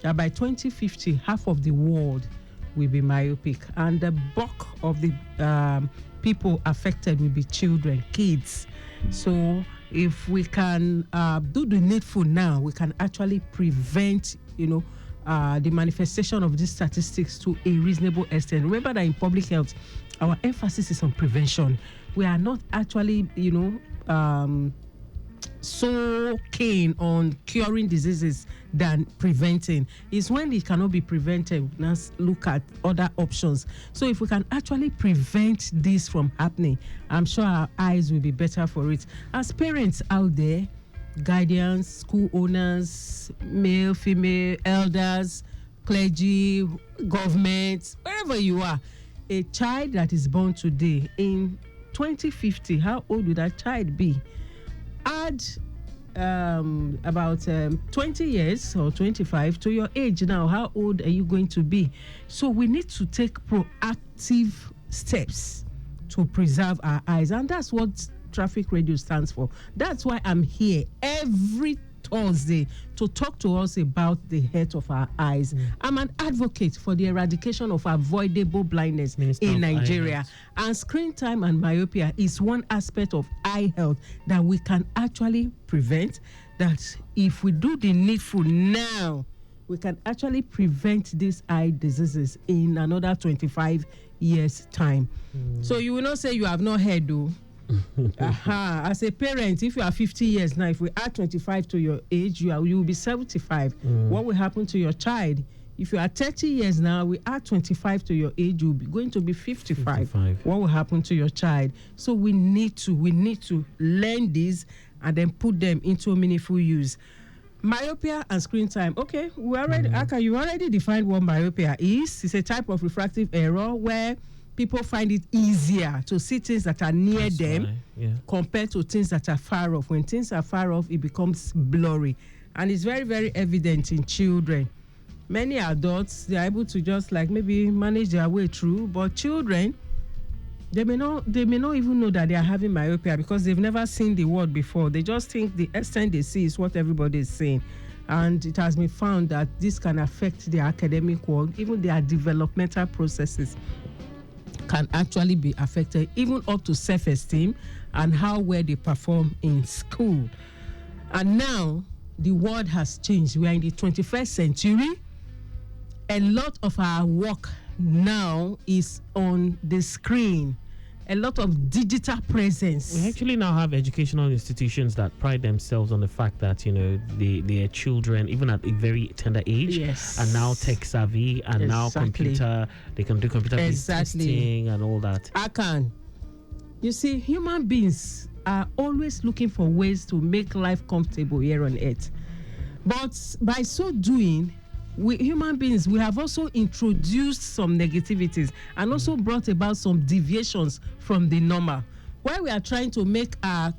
that by 2050, half of the world will be myopic, and the bulk of the people affected will be children, kids. So if we can do the needful now, we can actually prevent, the manifestation of these statistics to a reasonable extent. Remember that in public health, our emphasis is on prevention. We are not actually, so keen on curing diseases than preventing. It's when it cannot be prevented, let's look at other options. So if we can actually prevent this from happening, I'm sure our eyes will be better for it. As parents out there, guardians, school owners, male, female, elders, clergy, government, wherever you are, a child that is born today in 2050, how old would that child be? Add about 20 years or 25 to your age now. How old are you going to be? So we need to take proactive steps to preserve our eyes, and that's what Traffic Radio stands for. That's why I'm here every Thursday to talk to us about the health of our eyes. I'm an advocate for the eradication of avoidable blindness in Nigeria. And screen time and myopia is one aspect of eye health that we can actually prevent. That if we do the needful now, we can actually prevent these eye diseases in another 25 years' time. So you will not say you have not heard, though. As a parent, if you are 50 years now, if we add 25 to your age, you will be 75. What will happen to your child? If you are 30 years now, we add 25 to your age, you'll be going to be 55. What will happen to your child? So we need to learn these and then put them into meaningful use. Myopia and screen time. Okay, we already, Aka, you already defined what myopia is. It's a type of refractive error where people find it easier to see things that are near them compared to things that are far off. When things are far off, it becomes blurry. And it's very, very evident in children. Many adults, they are able to just maybe manage their way through, but children, they may not even know that they are having myopia because they've never seen the word before. They just think the extent they see is what everybody is saying. And it has been found that this can affect their academic work, even their developmental processes can actually be affected, even up to self-esteem and how well they perform in school. And now the world has changed. We are in the 21st century. A lot of our work now is on the screen. A lot of digital presence. We actually now have educational institutions that pride themselves on the fact that, their children, even at a very tender age, are now tech savvy and now they can do computer-based testing and all that. You see, human beings are always looking for ways to make life comfortable here on earth. But by so doing, we human beings, we have also introduced some negativities and also brought about some deviations from the normal. While we are trying to make our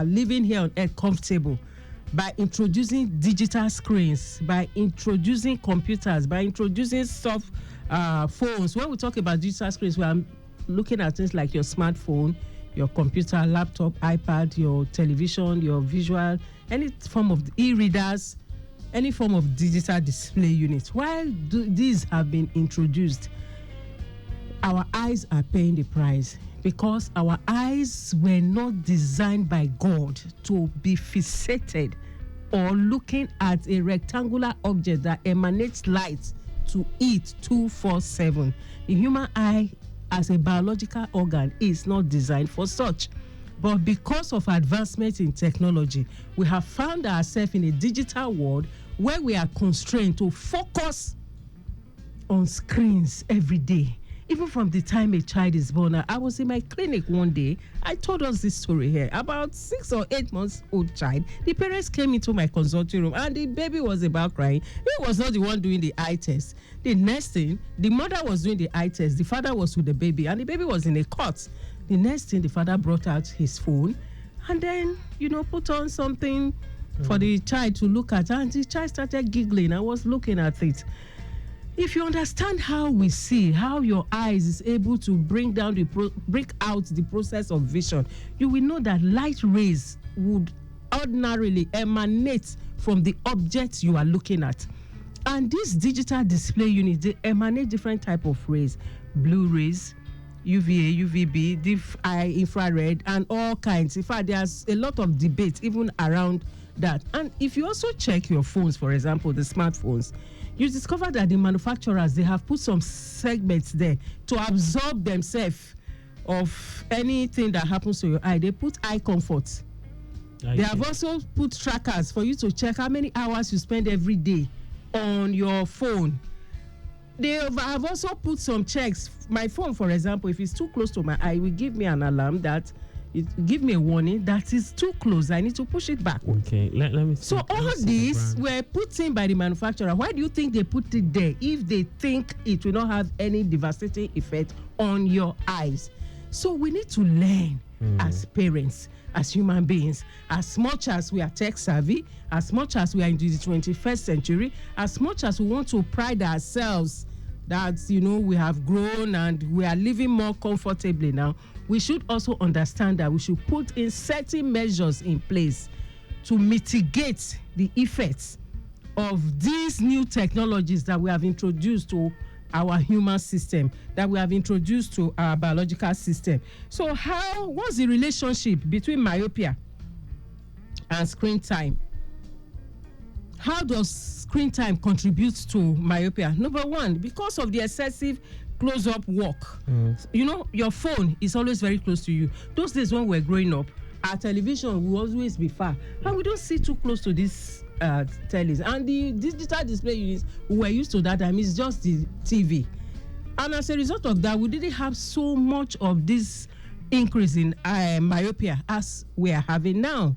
living here on earth comfortable by introducing digital screens, by introducing computers, by introducing soft phones. When we talk about digital screens, we are looking at things like your smartphone, your computer, laptop, iPad, your television, your visual, any form of e-readers, any form of digital display unit. While these have been introduced, our eyes are paying the price because our eyes were not designed by God to be fixated or looking at a rectangular object that emanates light to it 24/7. The human eye as a biological organ is not designed for such. But because of advancement in technology, we have found ourselves in a digital world where we are constrained to focus on screens every day. Even from the time a child is born. I was in my clinic one day. I told us this story here. About 6 or 8 months old child. The parents came into my consulting room and the baby was about crying. He was not the one doing the eye test. The next thing, the mother was doing the eye test. The father was with the baby and the baby was in a cot. The next thing, the father brought out his phone and then, put on something for the child to look at. And the child started giggling. I was looking at it. If you understand how we see, how your eyes is able to bring out the process of vision, you will know that light rays would ordinarily emanate from the objects you are looking at. And this digital display unit, they emanate different type of rays, blue rays, UVA, UVB, infrared, and all kinds. In fact, there's a lot of debate even around that. And if you also check your phones, for example, the smartphones, you discover that the manufacturers, they have put some segments there to absorb themselves of anything that happens to your eye. They put eye comfort. They have also put trackers for you to check how many hours you spend every day on your phone. They have also put some checks. My phone, for example, if it's too close to my eye, it will give me an alarm that it give me a warning that is too close. I need to push it back. Okay, let me see. So all these were put in by the manufacturer. Why do you think they put it there if they think it will not have any devastating effect on your eyes? So we need to learn as parents, as human beings, as much as we are tech savvy, as much as we are in the 21st century, as much as we want to pride ourselves that, you know, we have grown and we are living more comfortably now, we should also understand that we should put in certain measures in place to mitigate the effects of these new technologies that we have introduced to our human system, that we have introduced to our biological system. So what's the relationship between myopia and screen time? How does screen time contribute to myopia? Number one, because of the excessive close-up work. You know, your phone is always very close to you. Those days when we were growing up, our television will always be far, and we don't sit too close to this tellies. And the digital display units we were used to that time is just the TV. And as a result of that, we didn't have so much of this increase in myopia as we are having now.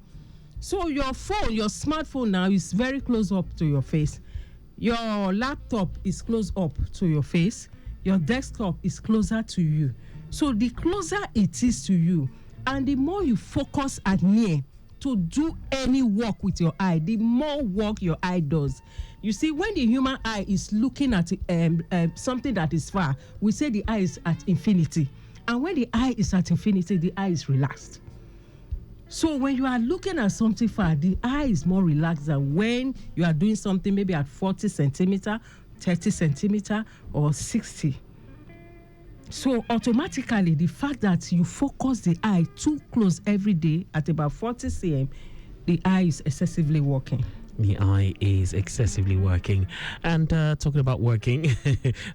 So your phone, your smartphone now is very close up to your face. Your laptop is close up to your face. Your desktop is closer to you. So the closer it is to you, and the more you focus at near to do any work with your eye, the more work your eye does. You see, when the human eye is looking at something that is far, we say the eye is at infinity. And when the eye is at infinity, the eye is relaxed. So when you are looking at something far, the eye is more relaxed than when you are doing something maybe at 40 centimeter, 30 centimeter, or 60. So automatically, the fact that you focus the eye too close every day at about 40 cm, the eye is excessively working. The eye is excessively working. And talking about working,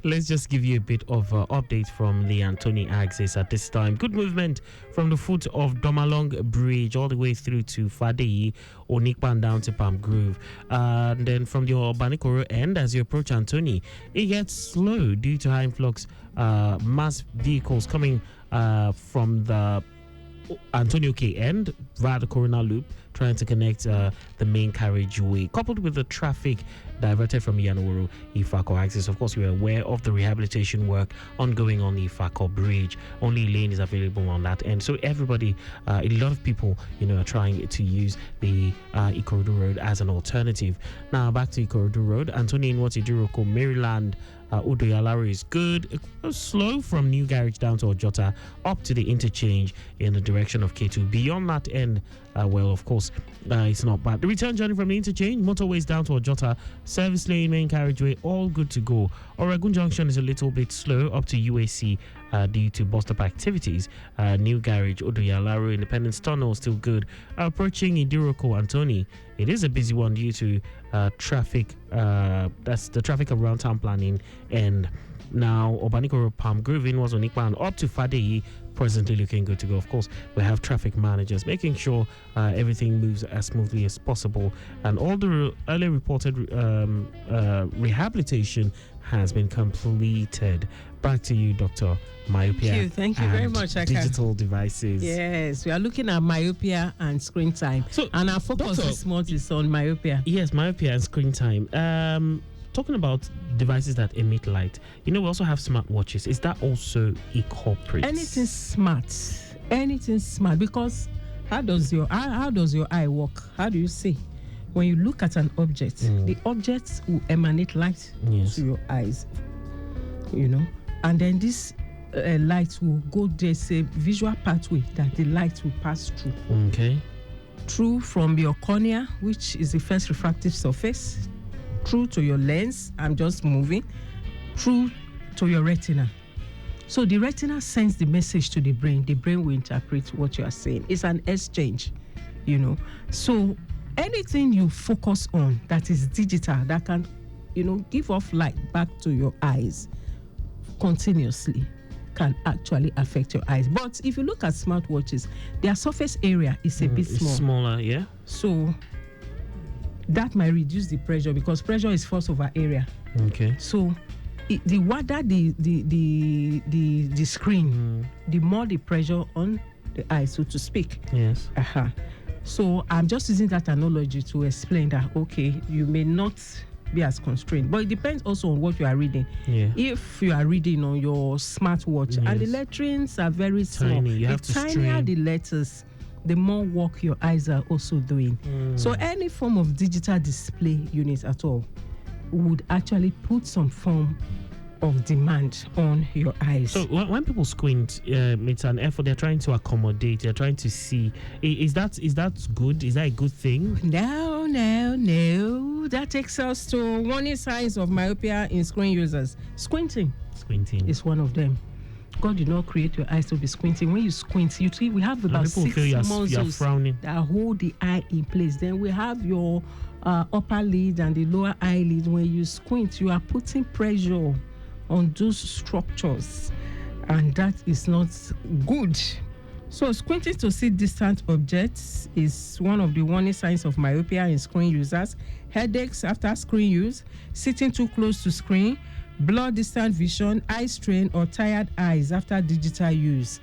let's just give you a bit of update from the Anthony axis at this time. Good movement from the foot of Domalong Bridge all the way through to Fadeyi, Onikpan down to Palm Grove. And then from the Obanikoro end, as you approach Anthony, it gets slow due to high influx mass vehicles coming from the Antonio K end via the Corona Loop, trying to connect the main carriageway, coupled with the traffic diverted from Yanoworo Ifako axis. Of course, we are aware of the rehabilitation work ongoing on the Ifako Bridge. Only lane is available on that end, so everybody, a lot of people, are trying to use the Ikorodu Road as an alternative. Now back to Ikorodu Road, Anthony Nwoti-Duroko, Maryland. Udoyalari is good. Slow from New Garage down to Ojota up to the interchange in the direction of K2. Beyond that end, well, of course, it's not bad. The return journey from the interchange, motorways down to Ojota, service lane, main carriageway, all good to go. Oregon Junction is a little bit slow up to UAC due to bus stop activities. New Garage, Udoyalari, Independence Tunnel, still good. Approaching Idiroko, Anthony, it is a busy one due to traffic. That's the traffic around town planning. And now Obanikoro Palm Grove was on Ikpan up to Fadeyi, presently looking good to go. Of course, we have traffic managers making sure everything moves as smoothly as possible, and all the earlier reported rehabilitation has been completed. Back to you, Dr. Myopia. Thank you very much, Aka. Digital devices. Yes, we are looking at myopia and screen time. So, and our focus this month is on myopia. Yes, myopia and screen time. Talking about devices that emit light, we also have smartwatches. Is that also a culprit? Anything smart, because how does your eye work? How do you see? When you look at an object, the object will emanate light to your eyes, and then this light will go, there's a visual pathway that the light will pass through. Okay. Through from your cornea, which is the first refractive surface, through to your lens. I'm just moving through to your retina. So the retina sends the message to the brain. The brain will interpret what you are saying. It's an exchange, So anything you focus on that is digital, that can, give off light back to your eyes continuously, can actually affect your eyes. But if you look at smartwatches, their surface area is a bit small. Smaller, yeah. So that might reduce the pressure, because pressure is force over area. Okay. So the wider the screen, the more the pressure on the eye, so to speak. Yes. So I'm just using that analogy to explain that, okay, you may not be as constrained, but it depends also on what you are reading. Yeah. If you are reading on your smartwatch, and the letterings are very small, the tinier the letters, the more work your eyes are also doing. So any form of digital display unit at all would actually put some form of demand on your eyes. So when people squint, it's an effort. They're trying to accommodate. They're trying to see. Is that good? Is that a good thing? No. That takes us to warning signs of myopia in screen users. Squinting is one of them. God did not create your eyes to be squinting. When you squint, we have about 6 muscles that hold the eye in place. Then we have your upper lid and the lower eyelid. When you squint, you are putting pressure on those structures, and that is not good. So squinting to see distant objects is one of the warning signs of myopia in screen users. Headaches after screen use, sitting too close to screen, blurred distant vision, eye strain, or tired eyes after digital use.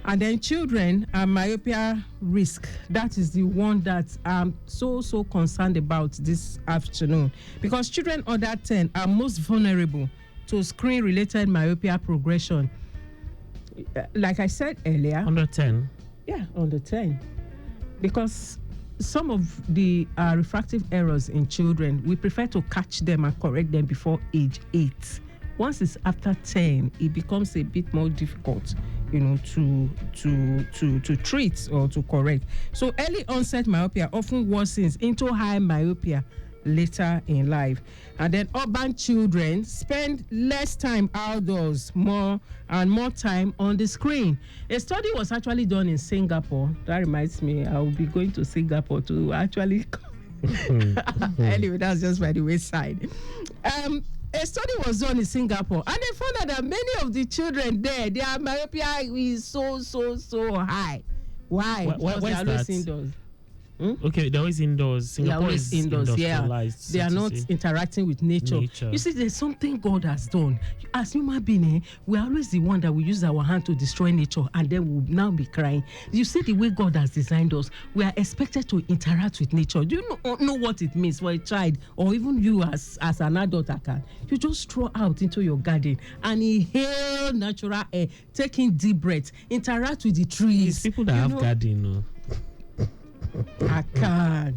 And then children and myopia risk. That is the one that I'm so concerned about this afternoon, because children under 10 are most vulnerable to screen-related myopia progression. Like I said earlier. Under 10? Yeah, under 10. Because some of the refractive errors in children, we prefer to catch them and correct them before age 8. Once it's after 10, it becomes a bit more difficult, to treat or to correct. So early onset myopia often worsens into high myopia later in life. And then urban children spend less time outdoors, more time on the screen. A study was actually done in Singapore. That reminds me, I will be going to Singapore to actually anyway, that's just by the wayside. A study was done in Singapore, and they found out that many of the children there, their myopia is so high. Why? Because they are always indoors. Okay, they're always indoors. Singapore is indoors. Yeah, they are not interacting with nature. You see, there's something God has done. As human beings, we're always the one that we use our hand to destroy nature, and then we'll now be crying. You see the way God has designed us. We are expected to interact with nature. Do you know what it means for a child, or even you as an adult? You just throw out into your garden and inhale natural air, taking deep breaths, interact with the trees. It's people that have garden, I can't.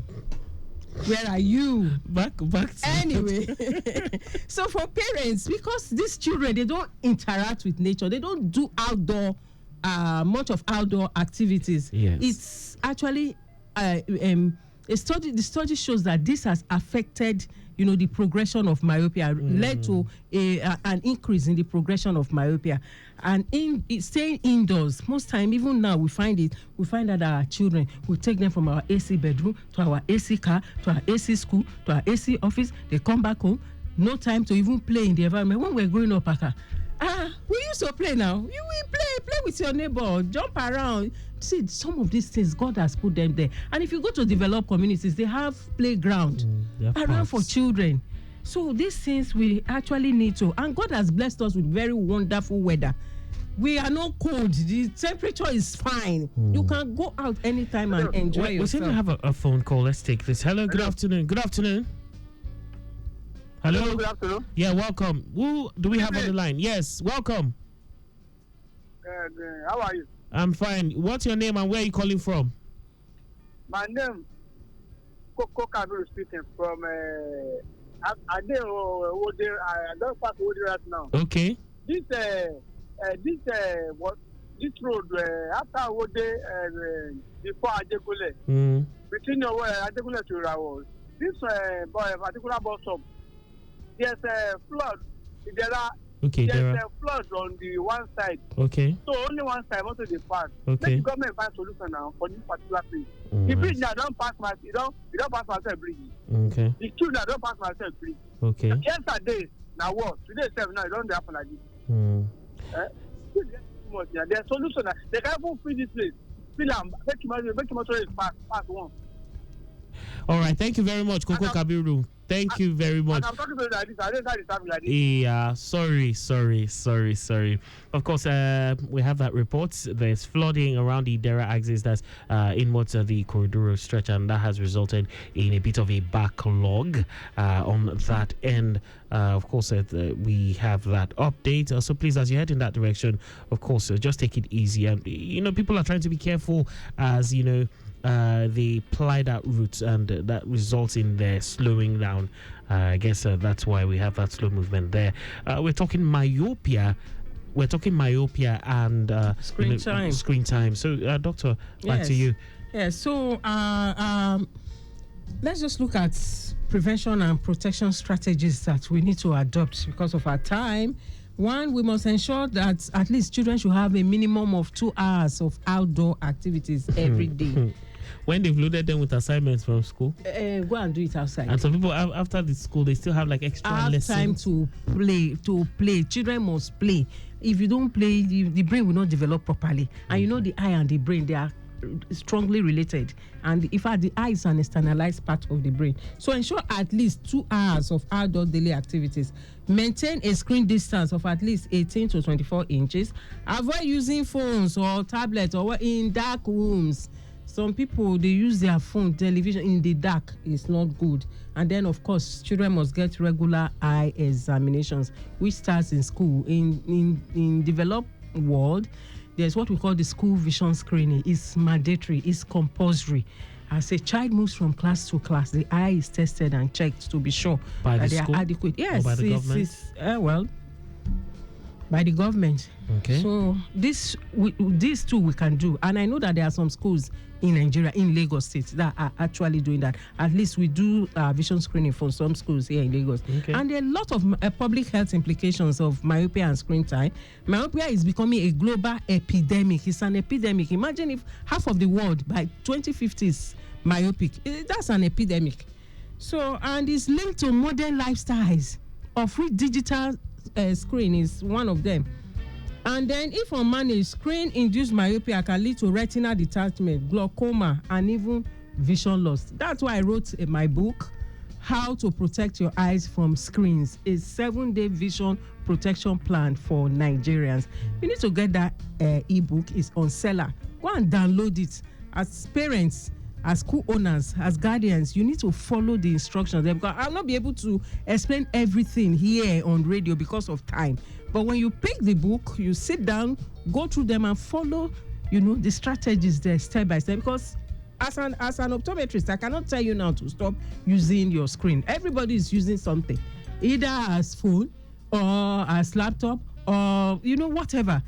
Where are you? Back. Anyway, so for parents, because these children, they don't interact with nature, they don't do much of outdoor activities. Yes. It's actually the study shows that this has affected the progression of myopia, led to an increase in the progression of myopia. And staying indoors, most time, even now, we find that our children, we take them from our AC bedroom to our AC car, to our AC school, to our AC office. They come back home, no time to even play in the environment. When we're growing up, we used to play now. You will play with your neighbor, jump around. See, some of these things, God has put them there. And if you go to developed communities, they have playground around for children. So these things we actually need to. And God has blessed us with very wonderful weather. We are not cold. The temperature is fine. You can go out anytime and enjoy yourself. We seem to have a phone call. Let's take this. Hello, good afternoon. Good afternoon. Hello, good afternoon. Yeah, welcome. Who do we have on the line? Yes, welcome. How are you? I'm fine. What's your name and where are you calling from? My name Koko Kabiru speaking from I don't pass Ode right now. Okay. This road after Ode before Ajekule. Between Ajekule to Rawo. this particular bus stop, there's a flood. There's a flood on the one side. Okay. So only one side, also the pass. Okay. Let the government find solution now for this particular place. The bridge now don't pass you don't pass myself bridge. Okay. The queue now don't pass myself bridge. Okay. Yesterday, now what? Today 7 now, it don't happen like this. There's solution. They can't even fill this place. Fill them, make him also pass one. All right, thank you very much, Koko Kabiru. Thank you very much. I'm talking about like this. I didn't start like this. Yeah, sorry. Of course, we have that report. There's flooding around the Idera axis that's inwards of the corridor stretch, and that has resulted in a bit of a backlog on that end. Of course, we have that update. So please, as you head in that direction, of course, just take it easy. And, people are trying to be careful as, they ply that route, and that results in their slowing down. I guess that's why we have that slow movement there. We're talking myopia. And screen time. So, Doctor, back to you. Yeah. So, let's just look at prevention and protection strategies that we need to adopt because of our time. One, we must ensure that at least children should have a minimum of 2 hours of outdoor activities every day. When they've loaded them with assignments from school, go and do it outside. And some people after the school, they still have like extra lessons. Time to play. Children must play. If you don't play, the brain will not develop properly. And the eye and the brain, they are strongly related. And in fact, the eye is an externalized part of the brain. So ensure at least 2 hours of outdoor daily activities. Maintain a screen distance of at least 18 to 24 inches. Avoid using phones or tablets or in dark rooms. Some people, they use their phone, television in the dark. It's not good. And then, of course, children must get regular eye examinations, which starts in school. In developed world, there's what we call the school vision screening. It's mandatory. It's compulsory. As a child moves from class to class, the eye is tested and checked to be sure that they are adequate. Yes, or by the government? By the government. Okay. So these two we can do, and I know that there are some schools in Nigeria, in Lagos State, that are actually doing that. At least we do vision screening for some schools here in Lagos. Okay. And there are a lot of public health implications of myopia and screen time. Myopia is becoming a global epidemic. It's an epidemic. Imagine if half of the world by 2050 is myopic. That's an epidemic. So, and it's linked to modern lifestyles, of which digital screen is one of them. And then if unmanaged, screen-induced myopia can lead to retinal detachment, glaucoma, and even vision loss. That's why I wrote in my book, How to Protect Your Eyes from Screens, a 7-day vision protection plan for Nigerians. You need to get that ebook. It's on seller. Go and download it. As parents, as school owners, as guardians, you need to follow the instructions. Because I'll not be able to explain everything here on radio because of time. But when you pick the book, you sit down, go through them and follow, the strategies there step by step. Because as an optometrist, I cannot tell you now to stop using your screen. Everybody is using something, either as phone or as laptop or, whatever.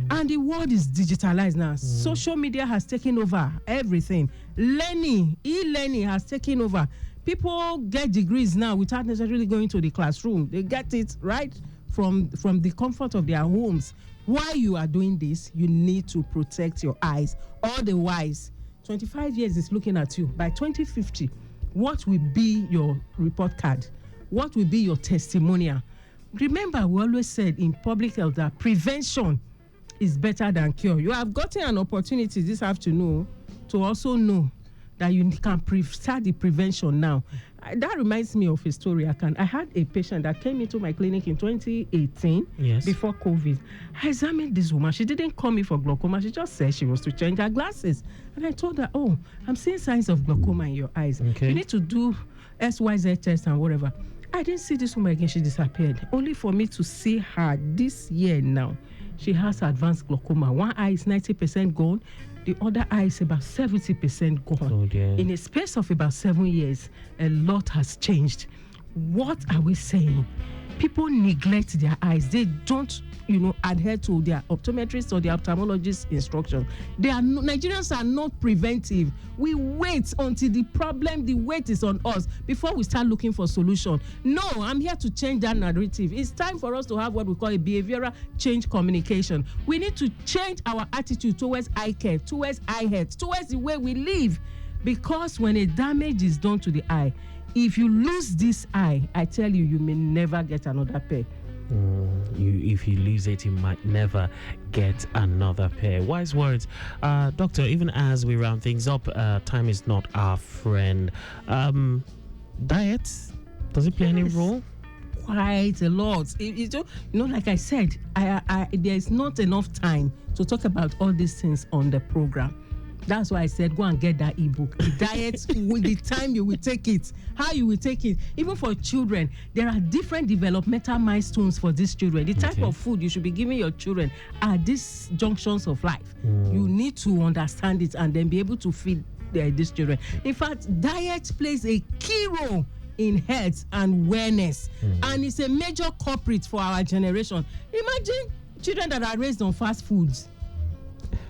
And the world is digitalized now. Social media has taken over everything. E-learning has taken over. People get degrees now without necessarily going to the classroom. They get it right from the comfort of their homes. While you are doing this, you need to protect your eyes. Otherwise, 25 years is looking at you. By 2050, what will be your report card? What will be your testimonial? Remember, we always said in public health that prevention is better than cure. You have gotten an opportunity this afternoon to also know that you can start the prevention now. That reminds me of a story. I had a patient that came into my clinic in 2018, before COVID. I examined this woman. She didn't call me for glaucoma. She just said she was to change her glasses. And I told her, I'm seeing signs of glaucoma in your eyes. Okay. You need to do XYZ test and whatever. I didn't see this woman again. She disappeared. Only for me to see her this year now. She has advanced glaucoma. One eye is 90% gone. The other eye is about 70% gone. Oh dear. In a space of about 7 years, a lot has changed. What are we saying? people neglect their eyes. They don't, adhere to their optometrist or their ophthalmologist instructions. Nigerians are not preventive. We wait until the weight is on us before we start looking for solution. No, I'm here to change that narrative. It's time for us to have what we call a behavioral change communication. We need to change our attitude towards eye care, towards eye health, towards the way we live. Because when a damage is done to the eye, if you lose this eye, I tell you, you may never get another pair. If you lose it, you might never get another pair. Wise words. Doctor, even as we round things up, time is not our friend. Diet, does it play any role? Quite a lot. Like I said, there is not enough time to talk about all these things on the program. That's why I said go and get that ebook. The diet, with the time you will take it, how you will take it. Even for children, there are different developmental milestones for these children. The type of food you should be giving your children at these junctions of life. You need to understand it and then be able to feed these children. In fact, diet plays a key role in health and wellness, and it's a major culprit for our generation. Imagine children that are raised on fast foods.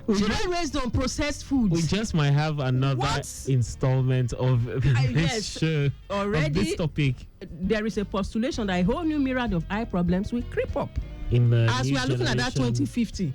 Children raised on processed foods. We just might have another installment of this show. Already, of this topic. There is a postulation that a whole new myriad of eye problems will creep up as we are looking at that 2050.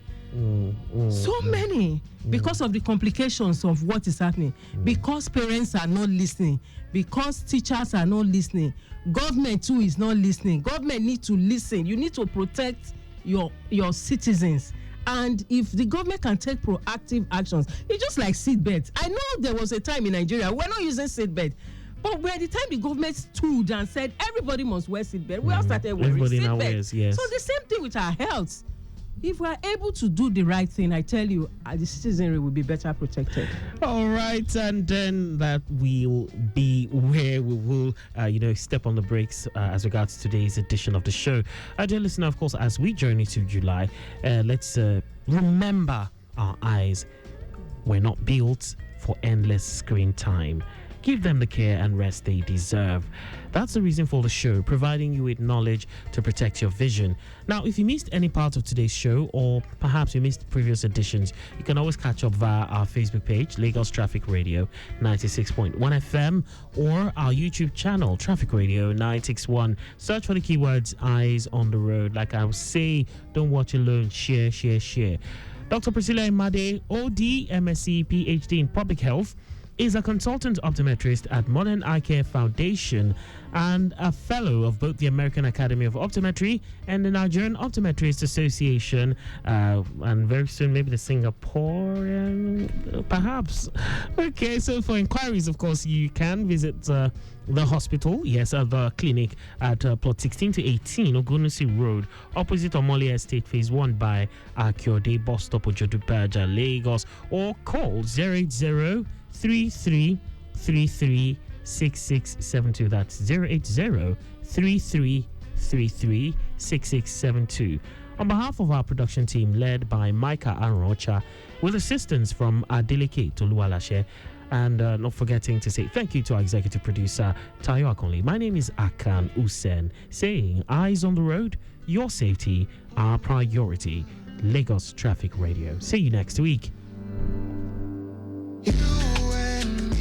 So many because of the complications of what is happening, because parents are not listening, because teachers are not listening, government too is not listening. Government need to listen. You need to protect your citizens. And if the government can take proactive actions, it's just like seatbelts. I know there was a time in Nigeria we're not using seatbelts, but by the time the government stood and said everybody must wear seatbelts, we all started wearing seatbelts. Yes. So the same thing with our health. If we are able to do the right thing, I tell you, the citizenry will be better protected. All right, and then that will be where we will, step on the brakes as regards today's edition of the show. Dear listener, of course, as we journey to July, let's remember our eyes were not built for endless screen time. Give them the care and rest they deserve. That's the reason for the show, providing you with knowledge to protect your vision. Now, if you missed any part of today's show, or perhaps you missed previous editions, you can always catch up via our Facebook page, Lagos Traffic Radio 96.1 FM, or our YouTube channel, Traffic Radio 961. Search for the keywords Eyes on the Road. Like I will say, don't watch alone, share. Dr. Priscilia Imade, OD, MSc, PhD in Public Health, is a consultant optometrist at Modern Eye Care Foundation and a fellow of both the American Academy of Optometry and the Nigerian Optometrist Association, and very soon maybe the Singaporean, perhaps. Okay, so for inquiries, of course, you can visit the hospital, the clinic at plot 16 to 18 Ogunusi Road, opposite Omole Estate, Phase 1 by Akiode Bus Stop, Ojodupaja, Lagos, or call 080-3333-6672. That's 080-3333-6672. On behalf of our production team, led by Micah Arocha, with assistance from Adeleke Toluwalashe, and not forgetting to say thank you to our executive producer, Tayo Akonle. My name is Akan Usen, saying eyes on the road, your safety, our priority. Lagos Traffic Radio. See you next week.